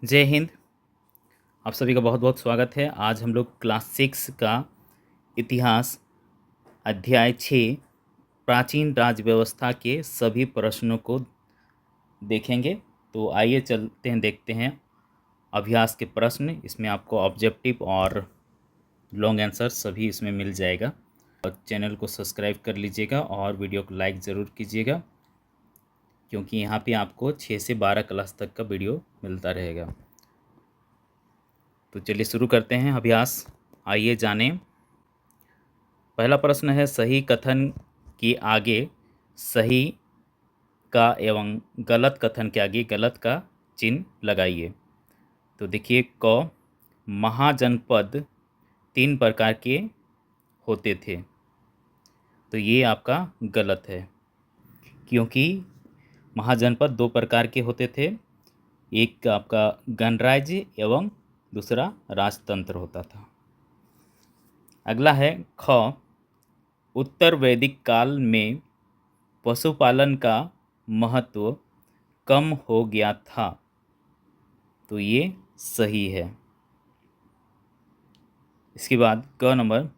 जय हिंद। आप सभी का बहुत बहुत स्वागत है। आज हम लोग क्लास 6 का इतिहास अध्याय 6 प्राचीन राज्य व्यवस्था के सभी प्रश्नों को देखेंगे। तो आइए चलते हैं, देखते हैं अभ्यास के प्रश्न। इसमें आपको ऑब्जेक्टिव और लॉन्ग आंसर सभी इसमें मिल जाएगा। और चैनल को सब्सक्राइब कर लीजिएगा और वीडियो को लाइक ज़रूर कीजिएगा, क्योंकि यहाँ पे आपको 6 से 12 क्लास तक का वीडियो मिलता रहेगा। तो चलिए शुरू करते हैं अभ्यास। आइए जानें। पहला प्रश्न है, सही कथन के आगे सही का एवं गलत कथन के आगे गलत का चिन्ह लगाइए। तो देखिए, क महाजनपद 3 प्रकार के होते थे। तो ये आपका गलत है, क्योंकि महाजनपद 2 प्रकार के होते थे। एक आपका गणराज्य एवं दूसरा राजतंत्र होता था। अगला है ख उत्तर वैदिक काल में पशुपालन का महत्व कम हो गया था। तो ये सही है। इसके बाद क नंबर,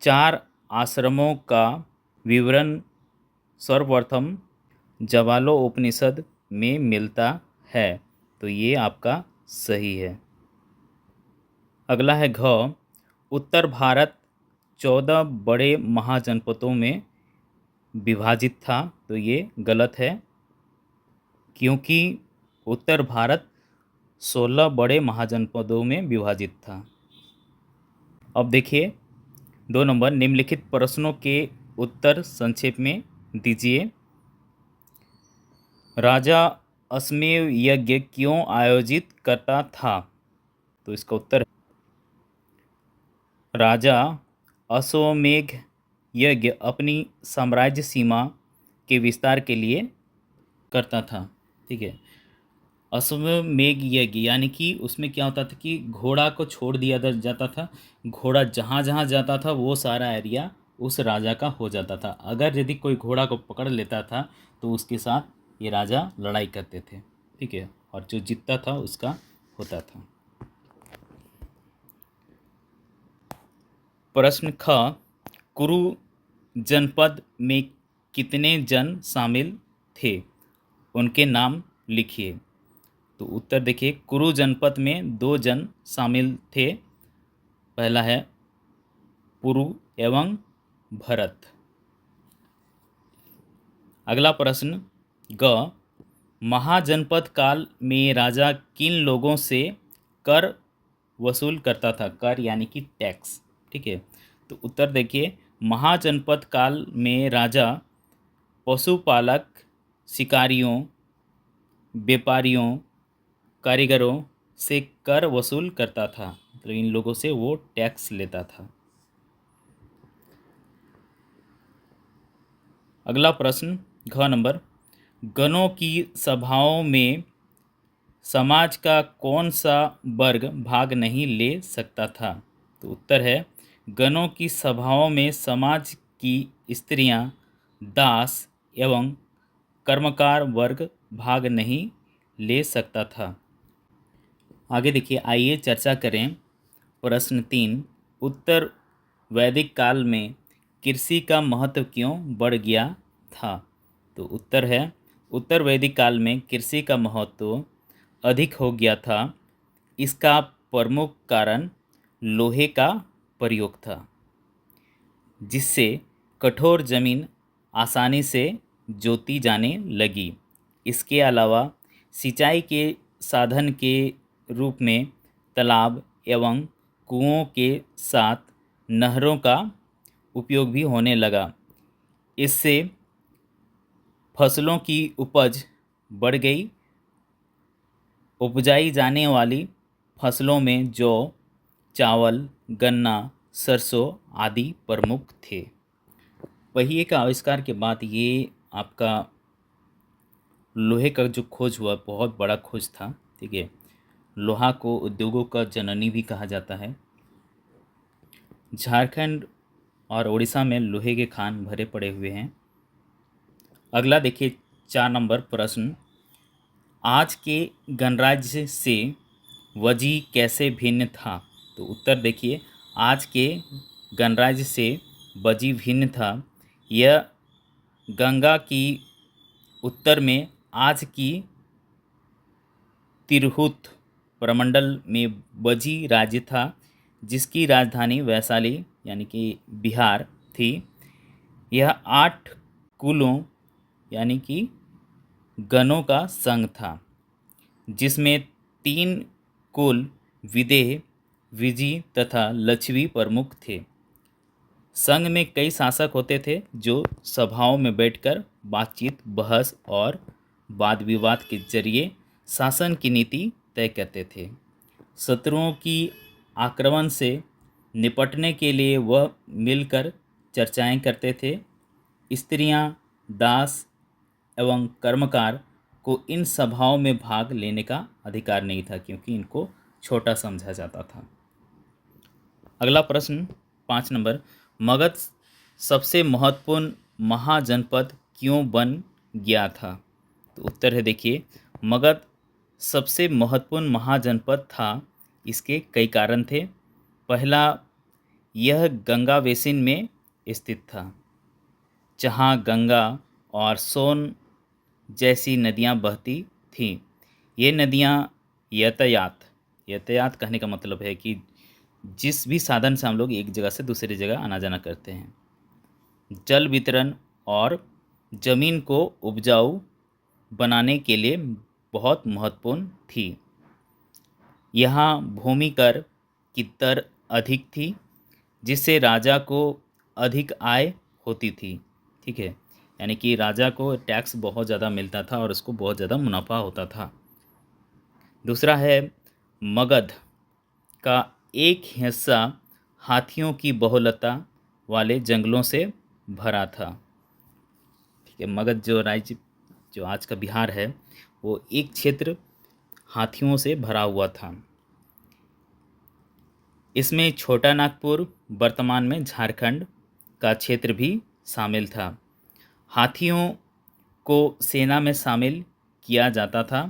4 आश्रमों का विवरण सर्वप्रथम जवालोपनिषद में मिलता है। तो ये आपका सही है। अगला है घ उत्तर भारत 14 बड़े महाजनपदों में विभाजित था। तो ये गलत है, क्योंकि उत्तर भारत 16 बड़े महाजनपदों में विभाजित था। अब देखिए 2 नंबर, निम्नलिखित प्रश्नों के उत्तर संक्षेप में दीजिए। राजा अश्वमेध यज्ञ क्यों आयोजित करता था? तो इसका उत्तर है, राजा अश्वमेध यज्ञ अपनी साम्राज्य सीमा के विस्तार के लिए करता था। ठीक है। अश्वमेध यज्ञ यानी कि उसमें क्या होता था कि घोड़ा को छोड़ दिया जाता था। घोड़ा जहाँ जहाँ जाता था वो सारा एरिया उस राजा का हो जाता था। अगर यदि कोई घोड़ा को पकड़ लेता था तो उसके साथ ये राजा लड़ाई करते थे। ठीक है। और जो जीतता था उसका होता था। प्रश्न ख कुरु जनपद में कितने जन शामिल थे? उनके नाम लिखिए। तो उत्तर देखिए, कुरु जनपद में 2 जन शामिल थे। पहला है पुरु एवं भरत। अगला प्रश्न ग महाजनपद काल में राजा किन लोगों से कर वसूल करता था? कर यानी कि टैक्स। ठीक है। तो उत्तर देखिए, महाजनपद काल में राजा पशुपालक, शिकारियों, व्यापारियों, कारीगरों से कर वसूल करता था। तो इन लोगों से वो टैक्स लेता था। अगला प्रश्न घ नंबर, गणों की सभाओं में समाज का कौन सा वर्ग भाग नहीं ले सकता था? तो उत्तर है, गणों की सभाओं में समाज की स्त्रियां, दास एवं कर्मकार वर्ग भाग नहीं ले सकता था। आगे देखिए, आइए चर्चा करें। प्रश्न 3, उत्तर वैदिक काल में कृषि का महत्व क्यों बढ़ गया था? तो उत्तर है, उत्तर वैदिक काल में कृषि का महत्व अधिक हो गया था। इसका प्रमुख कारण लोहे का प्रयोग था, जिससे कठोर जमीन आसानी से जोती जाने लगी। इसके अलावा सिंचाई के साधन के रूप में तालाब एवं कुओं के साथ नहरों का उपयोग भी होने लगा। इससे फसलों की उपज बढ़ गई। उपजाई जाने वाली फसलों में जौ, चावल, गन्ना, सरसों आदि प्रमुख थे। पहिए का आविष्कार के बाद ये आपका लोहे का जो खोज हुआ बहुत बड़ा खोज था। ठीक है। लोहा को उद्योगों का जननी भी कहा जाता है। झारखंड और उड़ीसा में लोहे के खान भरे पड़े हुए हैं। अगला देखिए 4 नंबर प्रश्न, आज के गणराज्य से वजी कैसे भिन्न था? तो उत्तर देखिए, आज के गणराज्य से वजी भिन्न था। यह गंगा की उत्तर में आज की तिरहुत प्रमंडल में वजी राज्य था, जिसकी राजधानी वैशाली यानी कि बिहार थी। यह 8 कुलों यानी कि गणों का संघ था, जिसमें 3 कुल विदेह, विजी तथा लक्षवी प्रमुख थे। संघ में कई शासक होते थे जो सभाओं में बैठकर बातचीत, बहस और वाद विवाद के जरिए शासन की नीति तय करते थे। शत्रुओं की आक्रमण से निपटने के लिए वह मिलकर चर्चाएं करते थे। स्त्रियां, दास एवं कर्मकार को इन सभाओं में भाग लेने का अधिकार नहीं था, क्योंकि इनको छोटा समझा जाता था। अगला प्रश्न 5 नंबर, मगध सबसे महत्वपूर्ण महाजनपद क्यों बन गया था? तो उत्तर है देखिए, मगध सबसे महत्वपूर्ण महाजनपद था, इसके कई कारण थे। पहला, यह गंगा बेसिन में स्थित था, जहाँ गंगा और सोन जैसी नदियाँ बहती थीं। ये नदियाँ यातायात कहने का मतलब है कि जिस भी साधन से हम लोग एक जगह से दूसरी जगह आना जाना करते हैं, जल वितरण और जमीन को उपजाऊ बनाने के लिए बहुत महत्वपूर्ण थी। यहाँ भूमि कर की दर अधिक थी, जिससे राजा को अधिक आय होती थी। ठीक है, यानी कि राजा को टैक्स बहुत ज़्यादा मिलता था और उसको बहुत ज़्यादा मुनाफा होता था। दूसरा है, मगध का एक हिस्सा हाथियों की बहुलता वाले जंगलों से भरा था। ठीक है, मगध जो राज्य जो आज का बिहार है, वो एक क्षेत्र हाथियों से भरा हुआ था। इसमें छोटा नागपुर, वर्तमान में झारखंड का क्षेत्र भी शामिल था। हाथियों को सेना में शामिल किया जाता था।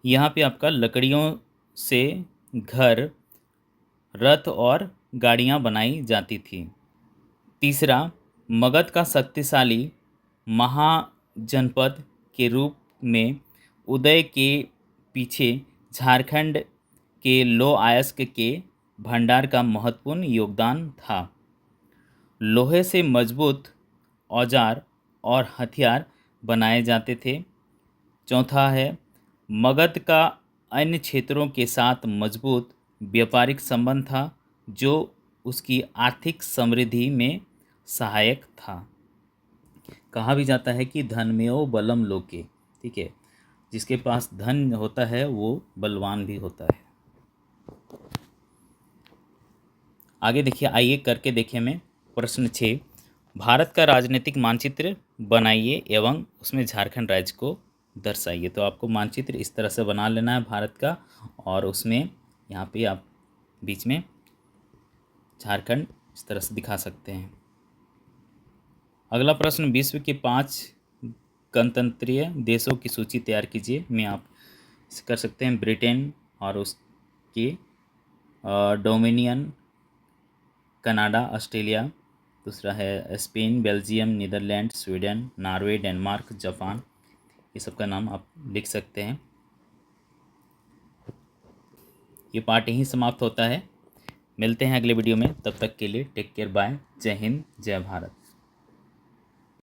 यहाँ पे आपका लकड़ियों से घर, रथ और गाड़ियाँ बनाई जाती थी। तीसरा, मगध का शक्तिशाली महाजनपद के रूप में उदय के पीछे झारखंड के लौह अयस्क के भंडार का महत्वपूर्ण योगदान था। लोहे से मजबूत औजार और हथियार बनाए जाते थे। चौथा है, मगध का अन्य क्षेत्रों के साथ मजबूत व्यापारिक संबंध था, जो उसकी आर्थिक समृद्धि में सहायक था। कहा भी जाता है कि धनमेव बलम लोके। ठीक है, जिसके पास धन होता है वो बलवान भी होता है। आगे देखिए, आइए करके देखिए मैं प्रश्न 6, भारत का राजनीतिक मानचित्र बनाइए एवं उसमें झारखंड राज्य को दर्शाइए। तो आपको मानचित्र इस तरह से बना लेना है भारत का, और उसमें यहाँ पे आप बीच में झारखंड इस तरह से दिखा सकते हैं। अगला प्रश्न, विश्व के 5 गणतंत्रीय देशों की सूची तैयार कीजिए। में आप कर सकते हैं ब्रिटेन और उसके डोमिनियन, कनाडा, ऑस्ट्रेलिया। दूसरा है Spain, Belgium, Netherland, Sweden, Norway, Denmark, Japan. ये सब का नाम आप लिख सकते हैं। ये पार्ट यहीं समाप्त होता है। मिलते हैं अगले वीडियो में, तब तक के लिए टेक केयर, बाय, जय हिंद, जय भारत।